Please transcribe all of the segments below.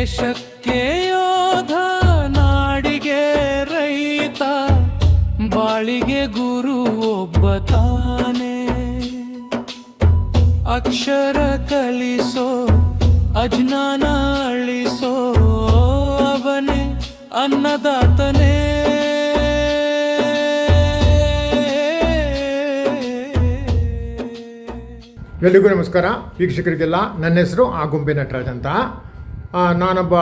ದೇಶಕ್ಕೆ ಯೋಧ ನಾಡಿಗೆ ರೈತ ಬಾಳಿಗೆ ಗುರು ಒಬ್ಬ ತಾನೆ. ಅಕ್ಷರ ಕಲಿಸೋ ಅಜ್ಞಾನ ಅಳಿಸೋ ಅವನೇ ಅನ್ನದಾತನೇ. ಎಲ್ಲಿಗೂ ನಮಸ್ಕಾರ ವೀಕ್ಷಕರಿಗೆಲ್ಲ. ನನ್ನ ಹೆಸರು ಆಗುಂಬೆ ನಟರಾಜ್ ಅಂತ. ನಾನೊಬ್ಬ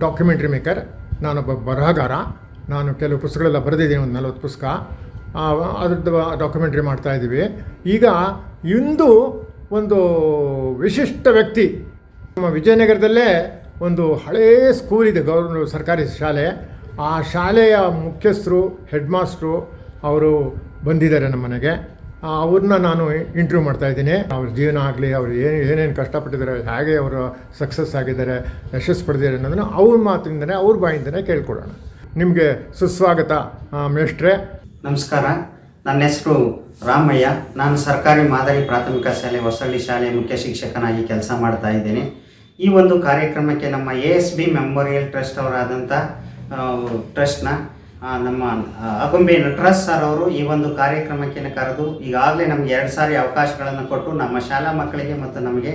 ಡಾಕ್ಯುಮೆಂಟ್ರಿ ಮೇಕರ್, ನಾನೊಬ್ಬ ಬರಹಗಾರ. ನಾನು ಕೆಲವು ಪುಸ್ತಕಗಳೆಲ್ಲ ಬರೆದಿದ್ದೀನಿ, ಒಂದು 40 ಪುಸ್ತಕ. ಅದ್ರದ್ದು ಡಾಕ್ಯುಮೆಂಟ್ರಿ ಮಾಡ್ತಾಯಿದ್ದೀವಿ. ಈಗ ಇಂದು ಒಂದು ವಿಶಿಷ್ಟ ವ್ಯಕ್ತಿ. ನಮ್ಮ ವಿಜಯನಗರದಲ್ಲೇ ಒಂದು ಹಳೆಯ ಸ್ಕೂಲ್ ಇದೆ, ಸರ್ಕಾರಿ ಶಾಲೆ. ಆ ಶಾಲೆಯ ಮುಖ್ಯಸ್ಥರು, ಹೆಡ್ ಮಾಸ್ಟ್ರು ಅವರು ಬಂದಿದ್ದಾರೆ ನಮ್ಮ ಮನೆಗೆ. ಅವ್ರನ್ನ ನಾನು ಇಂಟರ್ವ್ಯೂ ಮಾಡ್ತಾಯಿದ್ದೀನಿ. ಅವ್ರ ಜೀವನ ಆಗಲಿ, ಅವರು ಏನೇನು ಕಷ್ಟಪಟ್ಟಿದ್ದಾರೆ, ಹೇಗೆ ಅವರು ಸಕ್ಸಸ್ ಆಗಿದ್ದಾರೆ, ಯಶಸ್ಸು ಪಡೆದಿದ್ದಾರೆ ಅನ್ನೋದನ್ನು ಅವ್ರ ಮಾತಿನಿಂದಲೇ, ಅವ್ರ ಬಾಯಿಂದಲೇ ಕೇಳ್ಕೊಡೋಣ. ನಿಮಗೆ ಸುಸ್ವಾಗತ ಮೇಷ್ಟ್ರೆ. ನಮಸ್ಕಾರ. ನನ್ನ ಹೆಸರು ರಾಮಯ್ಯ. ನಾನು ಸರ್ಕಾರಿ ಮಾದರಿ ಪ್ರಾಥಮಿಕ ಶಾಲೆ ಹೊಸಳ್ಳಿ ಶಾಲೆಯ ಮುಖ್ಯ ಶಿಕ್ಷಕನಾಗಿ ಕೆಲಸ ಮಾಡ್ತಾ ಇದ್ದೇನೆ. ಈ ಒಂದು ಕಾರ್ಯಕ್ರಮಕ್ಕೆ ನಮ್ಮ ASB ಮೆಮೋರಿಯಲ್ ಟ್ರಸ್ಟ್ ಅವರಾದಂಥ ಟ್ರಸ್ಟ್ನ ನಮ್ಮ ಆಗುಂಬೆ ನಟರಾಜ್ ಸರ್ ಅವರು ಈ ಒಂದು ಕಾರ್ಯಕ್ರಮಕ್ಕೆ ಕರೆದು ಈಗಾಗಲೇ ನಮಗೆ 2 ಸಾರಿ ಅವಕಾಶಗಳನ್ನು ಕೊಟ್ಟು ನಮ್ಮ ಶಾಲಾ ಮಕ್ಕಳಿಗೆ ಮತ್ತು ನಮಗೆ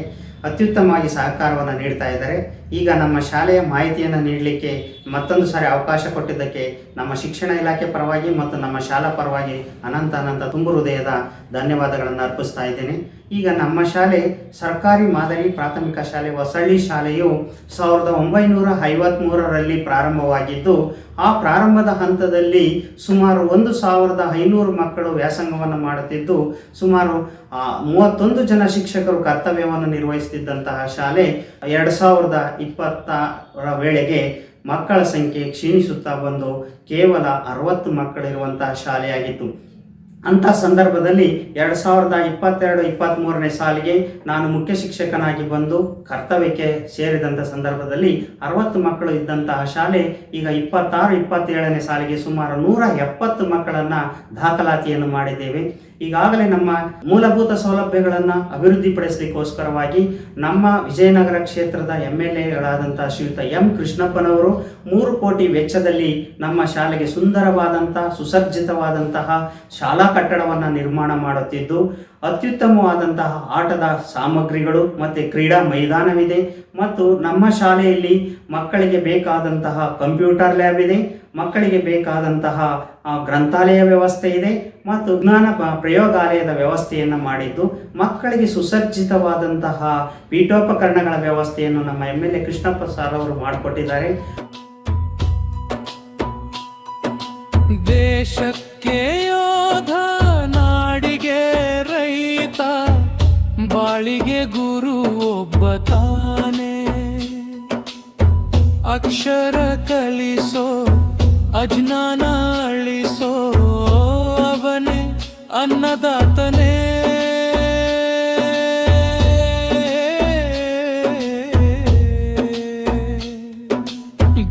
ಅತ್ಯುತ್ತಮವಾಗಿ ಸಹಕಾರವನ್ನು ನೀಡ್ತಾ ಇದ್ದಾರೆ. ಈಗ ನಮ್ಮ ಶಾಲೆಯ ಮಾಹಿತಿಯನ್ನು ನೀಡಲಿಕ್ಕೆ ಮತ್ತೊಂದು ಸಾರಿ ಅವಕಾಶ ಕೊಟ್ಟಿದ್ದಕ್ಕೆ ನಮ್ಮ ಶಿಕ್ಷಣ ಇಲಾಖೆ ಪರವಾಗಿ ಮತ್ತು ನಮ್ಮ ಶಾಲಾ ಪರವಾಗಿ ಅನಂತ ತುಂಬು ಹೃದಯದ ಧನ್ಯವಾದಗಳನ್ನು ಅರ್ಪಿಸ್ತಾ ಇದ್ದೇನೆ. ಈಗ ನಮ್ಮ ಶಾಲೆ ಸರ್ಕಾರಿ ಮಾದರಿ ಪ್ರಾಥಮಿಕ ಶಾಲೆ ಹೊಸಳ್ಳಿ ಶಾಲೆಯು 1953ರಲ್ಲಿ ಪ್ರಾರಂಭವಾಗಿದ್ದು, ಆ ಪ್ರಾರಂಭದ ಹಂತದಲ್ಲಿ ಸುಮಾರು 1500 ಮಕ್ಕಳು ವ್ಯಾಸಂಗವನ್ನು ಮಾಡುತ್ತಿದ್ದು, ಸುಮಾರು 31 ಜನ ಶಿಕ್ಷಕರು ಕರ್ತವ್ಯವನ್ನು ನಿರ್ವಹಿಸುತ್ತಿದ್ದಂತಹ ಶಾಲೆ 2020ರ ವೇಳೆಗೆ ಮಕ್ಕಳ ಸಂಖ್ಯೆ ಕ್ಷೀಣಿಸುತ್ತಾ ಬಂದು ಕೇವಲ 60 ಮಕ್ಕಳಿರುವಂತಹ ಶಾಲೆಯಾಗಿತ್ತು. ಅಂಥ ಸಂದರ್ಭದಲ್ಲಿ 2022-23ನೇ ಸಾಲಿಗೆ ನಾನು ಮುಖ್ಯ ಶಿಕ್ಷಕನಾಗಿ ಬಂದು ಕರ್ತವ್ಯಕ್ಕೆ ಸೇರಿದಂಥ ಸಂದರ್ಭದಲ್ಲಿ 60 ಮಕ್ಕಳು ಇದ್ದಂತಹ ಶಾಲೆ ಈಗ 26-27ನೇ ಸಾಲಿಗೆ ಸುಮಾರು 170 ಮಕ್ಕಳನ್ನು ದಾಖಲಾತಿಯನ್ನು ಮಾಡಿದ್ದೇವೆ. ಈಗಾಗಲೇ ನಮ್ಮ ಮೂಲಭೂತ ಸೌಲಭ್ಯಗಳನ್ನು ಅಭಿವೃದ್ಧಿಪಡಿಸಲಿಕ್ಕೋಸ್ಕರವಾಗಿ ನಮ್ಮ ವಿಜಯನಗರ ಕ್ಷೇತ್ರದ MLAಗಳಾದಂಥ ಶ್ರೀಯುತ M. ಕೃಷ್ಣಪ್ಪನವರು 3 ಕೋಟಿ ವೆಚ್ಚದಲ್ಲಿ ನಮ್ಮ ಶಾಲೆಗೆ ಸುಂದರವಾದಂತಹ ಸುಸಜ್ಜಿತವಾದಂತಹ ಶಾಲಾ ಕಟ್ಟಡವನ್ನು ನಿರ್ಮಾಣ ಮಾಡುತ್ತಿದ್ದು, ಅತ್ಯುತ್ತಮವಾದಂತಹ ಆಟದ ಸಾಮಗ್ರಿಗಳು ಮತ್ತು ಕ್ರೀಡಾ ಮೈದಾನವಿದೆ. ಮತ್ತು ನಮ್ಮ ಶಾಲೆಯಲ್ಲಿ ಮಕ್ಕಳಿಗೆ ಬೇಕಾದಂತಹ ಕಂಪ್ಯೂಟರ್ ಲ್ಯಾಬ್ ಇದೆ, ಮಕ್ಕಳಿಗೆ ಬೇಕಾದಂತಹ ಗ್ರಂಥಾಲಯ ವ್ಯವಸ್ಥೆ ಇದೆ ಮತ್ತು ವಿಜ್ಞಾನ ಪ್ರಯೋಗಾಲಯದ ವ್ಯವಸ್ಥೆಯನ್ನು ಮಾಡಿದ್ದು, ಮಕ್ಕಳಿಗೆ ಸುಸಜ್ಜಿತವಾದಂತಹ ಪೀಠೋಪಕರಣಗಳ ವ್ಯವಸ್ಥೆಯನ್ನು ನಮ್ಮ MLA ಕೃಷ್ಣಪ್ಪ ಸರ್ ಅವರು ಮಾಡಿಕೊಟ್ಟಿದ್ದಾರೆ. ದೇಶಕ್ಕೆ ಯೋಧ ನಾಡಿಗೆ ರೈತ ಬಾಳಿಗೆ ಗುರು ಒಬ್ಬ ತಾನೆ. ಅಕ್ಷರ ಕಲಿಸೋ ಅಜ್ಞಾನ ಅಳಿಸೋ ಅವನೇ ಅನ್ನದಾತನೇ.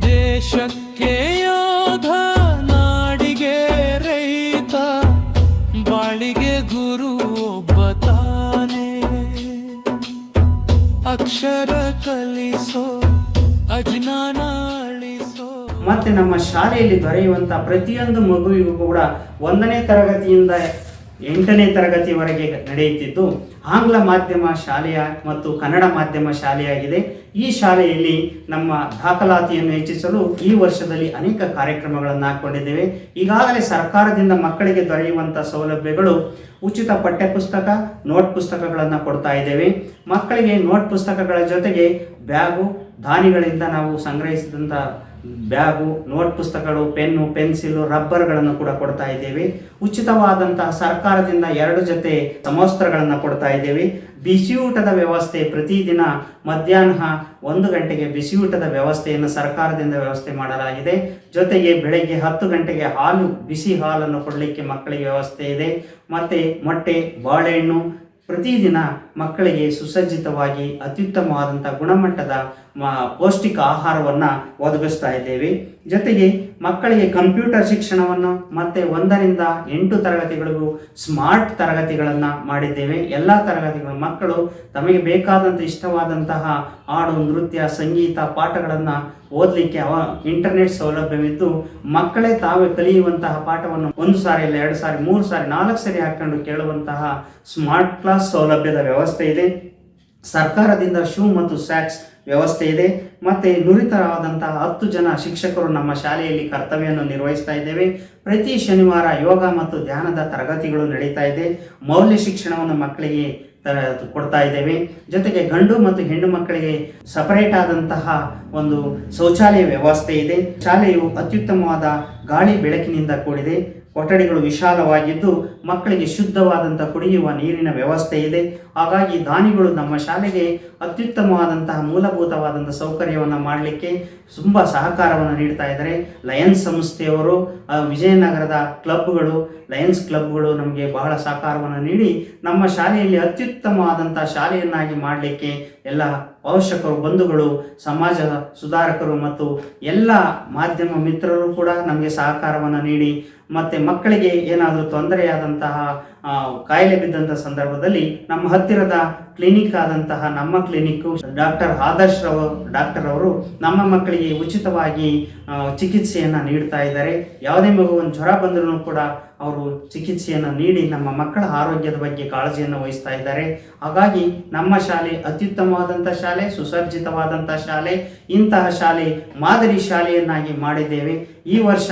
ದೇಶಕ್ಕೆ ಯೋಧ ನಾಡಿಗೆ ರೈತ ಬಾಳಿಗೆ ಗುರು ಒಬ್ಬ ತಾನೆ. ಅಕ್ಷರ ಕಲಿಸೋ ಅಜ್ಞಾನ ಅಳಿಸೋ. ಮತ್ತು ನಮ್ಮ ಶಾಲೆಯಲ್ಲಿ ದೊರೆಯುವಂಥ ಪ್ರತಿಯೊಂದು ಮಗುವಿಗೂ ಕೂಡ 1ನೇ ತರಗತಿಯಿಂದ 8ನೇ ತರಗತಿವರೆಗೆ ನಡೆಯುತ್ತಿದ್ದು, ಆಂಗ್ಲ ಮಾಧ್ಯಮ ಶಾಲೆಯ ಮತ್ತು ಕನ್ನಡ ಮಾಧ್ಯಮ ಶಾಲೆಯಾಗಿದೆ. ಈ ಶಾಲೆಯಲ್ಲಿ ನಮ್ಮ ದಾಖಲಾತಿಯನ್ನು ಹೆಚ್ಚಿಸಲು ಈ ವರ್ಷದಲ್ಲಿ ಅನೇಕ ಕಾರ್ಯಕ್ರಮಗಳನ್ನು ಹಾಕ್ಕೊಂಡಿದ್ದೇವೆ. ಈಗಾಗಲೇ ಸರ್ಕಾರದಿಂದ ಮಕ್ಕಳಿಗೆ ದೊರೆಯುವಂಥ ಸೌಲಭ್ಯಗಳು ಉಚಿತ ಪಠ್ಯಪುಸ್ತಕ, ನೋಟ್ ಪುಸ್ತಕಗಳನ್ನು ಕೊಡ್ತಾ ಇದ್ದೇವೆ. ಮಕ್ಕಳಿಗೆ ನೋಟ್ ಪುಸ್ತಕಗಳ ಜೊತೆಗೆ ಬ್ಯಾಗು, ದಾನಿಗಳಿಂದ ನಾವು ಸಂಗ್ರಹಿಸಿದಂಥ ಬ್ಯಾಗು, ನೋಟ್ ಪುಸ್ತಕಗಳು, ಪೆನ್ನು, ಪೆನ್ಸಿಲು, ರಬ್ಬರ್ಗಳನ್ನು ಕೂಡ ಕೊಡ್ತಾ ಇದ್ದೇವೆ. ಉಚಿತವಾದಂತಹ ಸರ್ಕಾರದಿಂದ 2 ಜೊತೆ ಸಮವಸ್ತ್ರಗಳನ್ನು ಕೊಡ್ತಾ ಇದ್ದೇವೆ. ಬಿಸಿಯೂಟದ ವ್ಯವಸ್ಥೆ ಪ್ರತಿದಿನ ಮಧ್ಯಾಹ್ನ 1 ಗಂಟೆಗೆ ಬಿಸಿಯೂಟದ ವ್ಯವಸ್ಥೆಯನ್ನು ಸರ್ಕಾರದಿಂದ ವ್ಯವಸ್ಥೆ ಮಾಡಲಾಗಿದೆ. ಜೊತೆಗೆ ಬೆಳಗ್ಗೆ 10 ಗಂಟೆಗೆ ಬಿಸಿ ಹಾಲನ್ನು ಕೊಡಲಿಕ್ಕೆ ಮಕ್ಕಳಿಗೆ ವ್ಯವಸ್ಥೆ ಇದೆ. ಮತ್ತು ಮೊಟ್ಟೆ, ಬಾಳೆಹಣ್ಣು ಪ್ರತಿದಿನ ಮಕ್ಕಳಿಗೆ ಸುಸಜ್ಜಿತವಾಗಿ ಅತ್ಯುತ್ತಮವಾದಂಥ ಗುಣಮಟ್ಟದ ಪೌಷ್ಟಿಕ ಆಹಾರವನ್ನು ಒದಗಿಸ್ತಾ ಇದ್ದೇವೆ. ಜೊತೆಗೆ ಮಕ್ಕಳಿಗೆ ಕಂಪ್ಯೂಟರ್ ಶಿಕ್ಷಣವನ್ನು ಮತ್ತು 1ರಿಂದ 8 ತರಗತಿಗಳಿಗೂ ಸ್ಮಾರ್ಟ್ ತರಗತಿಗಳನ್ನು ಮಾಡಿದ್ದೇವೆ. ಎಲ್ಲ ತರಗತಿಗಳು ಮಕ್ಕಳು ತಮಗೆ ಬೇಕಾದಂಥ ಇಷ್ಟವಾದಂತಹ ಹಾಡು, ನೃತ್ಯ, ಸಂಗೀತ ಪಾಠಗಳನ್ನು ಓದಲಿಕ್ಕೆ ಇಂಟರ್ನೆಟ್ ಸೌಲಭ್ಯವಿದ್ದು ಮಕ್ಕಳೇ ತಾವೇ ಕಲಿಯುವಂತಹ ಪಾಠವನ್ನು 1 ಸಾರಿ ಇಲ್ಲ 2 ಸಾರಿ 3 ಸಾರಿ 4 ಸಾರಿ ಹಾಕೊಂಡು ಕೇಳುವಂತಹ ಸ್ಮಾರ್ಟ್ ಕ್ಲಾಸ್ ಸೌಲಭ್ಯದ ವ್ಯವಸ್ಥೆ ಇದೆ. ಸರ್ಕಾರದಿಂದ ಶೂ ಮತ್ತು ಸ್ಯಾಕ್ಸ್ ವ್ಯವಸ್ಥೆ ಇದೆ. ಮತ್ತು ನುರಿತರಾದಂತಹ 10 ಜನ ಶಿಕ್ಷಕರು ನಮ್ಮ ಶಾಲೆಯಲ್ಲಿ ಕರ್ತವ್ಯವನ್ನು ನಿರ್ವಹಿಸ್ತಾ ಇದ್ದೇವೆ. ಪ್ರತಿ ಶನಿವಾರ ಯೋಗ ಮತ್ತು ಧ್ಯಾನದ ತರಗತಿಗಳು ನಡೀತಾ ಇದೆ. ಮೌಲ್ಯ ಶಿಕ್ಷಣವನ್ನು ಮಕ್ಕಳಿಗೆ ಕೊಡ್ತಾ ಇದ್ದೇವೆ. ಜೊತೆಗೆ ಗಂಡು ಮತ್ತು ಹೆಣ್ಣು ಮಕ್ಕಳಿಗೆ ಸಪರೇಟ್ ಆದಂತಹ ಒಂದು ಶೌಚಾಲಯ ವ್ಯವಸ್ಥೆ ಇದೆ. ಶಾಲೆಯು ಅತ್ಯುತ್ತಮವಾದ ಗಾಳಿ ಬೆಳಕಿನಿಂದ ಕೂಡಿದೆ. ಕೊಠಡಿಗಳು ವಿಶಾಲವಾಗಿದ್ದು ಮಕ್ಕಳಿಗೆ ಶುದ್ಧವಾದಂಥ ಕುಡಿಯುವ ನೀರಿನ ವ್ಯವಸ್ಥೆ ಇದೆ. ಹಾಗಾಗಿ ದಾನಿಗಳು ನಮ್ಮ ಶಾಲೆಗೆ ಅತ್ಯುತ್ತಮವಾದಂತಹ ಮೂಲಭೂತವಾದಂಥ ಸೌಕರ್ಯವನ್ನು ಮಾಡಲಿಕ್ಕೆ ತುಂಬ ಸಹಕಾರವನ್ನು ನೀಡ್ತಾ ಇದ್ದಾರೆ. ಲಯನ್ಸ್ ಸಂಸ್ಥೆಯವರು, ವಿಜಯನಗರದ ಕ್ಲಬ್ಗಳು, ಲಯನ್ಸ್ ಕ್ಲಬ್ಗಳು ನಮಗೆ ಬಹಳ ಸಹಕಾರವನ್ನು ನೀಡಿ ನಮ್ಮ ಶಾಲೆಯಲ್ಲಿ ಅತ್ಯುತ್ತಮವಾದಂಥ ಶಾಲೆಯನ್ನಾಗಿ ಮಾಡಲಿಕ್ಕೆ ಎಲ್ಲ ಪೋಷಕರು, ಬಂಧುಗಳು, ಸಮಾಜ ಸುಧಾರಕರು ಮತ್ತು ಎಲ್ಲ ಮಾಧ್ಯಮ ಮಿತ್ರರು ಕೂಡ ನಮಗೆ ಸಹಕಾರವನ್ನು ನೀಡಿ ಮತ್ತು ಮಕ್ಕಳಿಗೆ ಏನಾದರೂ ತೊಂದರೆಯಾದಂತಹ ಕಾಯಿಲೆ ಬಿದ್ದಂಥ ಸಂದರ್ಭದಲ್ಲಿ ನಮ್ಮ ಹತ್ತಿರದ ಕ್ಲಿನಿಕ್ ಆದಂತಹ ನಮ್ಮ ಕ್ಲಿನಿಕ್ಕು ಡಾಕ್ಟರ್ ಆದರ್ಶ್ ಡಾಕ್ಟರ್ ಅವರು ನಮ್ಮ ಮಕ್ಕಳಿಗೆ ಉಚಿತವಾಗಿ ಚಿಕಿತ್ಸೆಯನ್ನು ನೀಡ್ತಾ ಇದ್ದಾರೆ. ಯಾವುದೇ ಮಗುವನ್ನು ಜ್ವರ ಬಂದರೂ ಕೂಡ ಅವರು ಚಿಕಿತ್ಸೆಯನ್ನು ನೀಡಿ ನಮ್ಮ ಮಕ್ಕಳ ಆರೋಗ್ಯದ ಬಗ್ಗೆ ಕಾಳಜಿಯನ್ನು ವಹಿಸ್ತಾ ಇದ್ದಾರೆ. ಹಾಗಾಗಿ ನಮ್ಮ ಶಾಲೆ ಅತ್ಯುತ್ತಮವಾದಂಥ ಶಾಲೆ, ಸುಸಜ್ಜಿತವಾದಂಥ ಶಾಲೆ. ಇಂತಹ ಶಾಲೆ ಮಾದರಿ ಶಾಲೆಯನ್ನಾಗಿ ಮಾಡಿದ್ದೇವೆ. ಈ ವರ್ಷ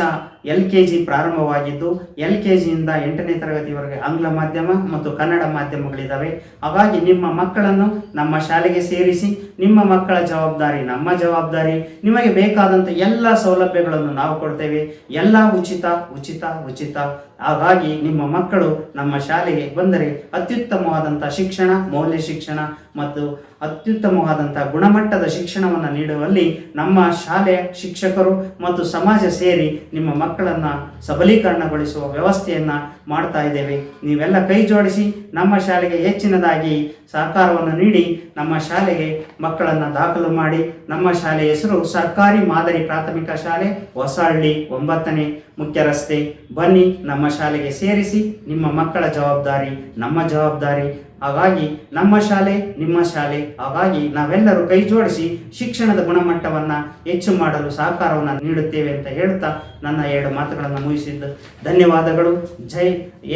LKG ಪ್ರಾರಂಭವಾಗಿದ್ದು LKGಯಿಂದ 8ನೇ ತರಗತಿವರೆಗೆ ಆಂಗ್ಲ ಮಾಧ್ಯಮ ಮತ್ತು ಕನ್ನಡ ಮಾಧ್ಯಮಗಳಿದ್ದಾವೆ. ಹಾಗಾಗಿ ನಿಮ್ಮ ಮಕ್ಕಳನ್ನು ನಮ್ಮ ಶಾಲೆಗೆ ಸೇರಿಸಿ. ನಿಮ್ಮ ಮಕ್ಕಳ ಜವಾಬ್ದಾರಿ ನಮ್ಮ ಜವಾಬ್ದಾರಿ. ನಿಮಗೆ ಬೇಕಾದಂಥ ಎಲ್ಲ ಸೌಲಭ್ಯಗಳನ್ನು ನಾವು ಕೊಡ್ತೇವೆ. ಎಲ್ಲ ಉಚಿತ ಉಚಿತ ಉಚಿತ. ಹಾಗಾಗಿ ನಿಮ್ಮ ಮಕ್ಕಳು ನಮ್ಮ ಶಾಲೆಗೆ ಬಂದರೆ ಅತ್ಯುತ್ತಮವಾದಂಥ ಶಿಕ್ಷಣ, ಮೌಲ್ಯ ಶಿಕ್ಷಣ ಮತ್ತು ಅತ್ಯುತ್ತಮವಾದಂಥ ಗುಣಮಟ್ಟದ ಶಿಕ್ಷಣವನ್ನು ನೀಡುವಲ್ಲಿ ನಮ್ಮ ಶಾಲೆಯ ಶಿಕ್ಷಕರು ಮತ್ತು ಸಮಾಜ ಸೇರಿ ನಿಮ್ಮ ಮಕ್ಕಳನ್ನು ಸಬಲೀಕರಣಗೊಳಿಸುವ ವ್ಯವಸ್ಥೆಯನ್ನು ಮಾಡ್ತಾ ಇದ್ದೇವೆ. ನೀವೆಲ್ಲ ಕೈ ಜೋಡಿಸಿ ನಮ್ಮ ಶಾಲೆಗೆ ಹೆಚ್ಚಿನದಾಗಿ ಸಹಕಾರವನ್ನು ನೀಡಿ ನಮ್ಮ ಶಾಲೆಗೆ ಮಕ್ಕಳನ್ನು ದಾಖಲು ಮಾಡಿ. ನಮ್ಮ ಶಾಲೆಯ ಹೆಸರು ಸರ್ಕಾರಿ ಮಾದರಿ ಪ್ರಾಥಮಿಕ ಶಾಲೆ, ಹೊಸಹಳ್ಳಿ, 9ನೇ ಮುಖ್ಯ ರಸ್ತೆ. ಬನ್ನಿ, ನಮ್ಮ ಶಾಲೆಗೆ ಸೇರಿಸಿ. ನಿಮ್ಮ ಮಕ್ಕಳ ಜವಾಬ್ದಾರಿ ನಮ್ಮ ಜವಾಬ್ದಾರಿ. ಹಾಗಾಗಿ ನಮ್ಮ ಶಾಲೆ ನಿಮ್ಮ ಶಾಲೆ. ಹಾಗಾಗಿ ನಾವೆಲ್ಲರೂ ಕೈ ಜೋಡಿಸಿ ಶಿಕ್ಷಣದ ಗುಣಮಟ್ಟವನ್ನು ಹೆಚ್ಚು ಮಾಡಲು ಸಹಕಾರವನ್ನು ನೀಡುತ್ತೇವೆ ಅಂತ ಹೇಳ್ತಾ ನನ್ನ 2 ಮಾತುಗಳನ್ನು ಮುಗಿಸಿದ್ದು ಧನ್ಯವಾದಗಳು. ಜೈ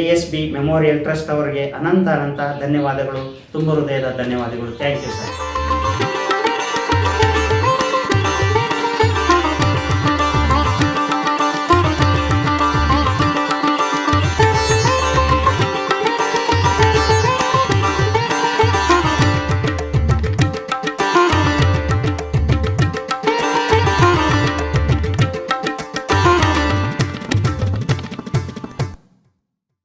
ASB ಮೆಮೋರಿಯಲ್ ಟ್ರಸ್ಟ್ ಅವರಿಗೆ ಅನಂತ ಧನ್ಯವಾದಗಳು. ತುಂಬ ಹೃದಯದ ಧನ್ಯವಾದಗಳು. Thank you sir.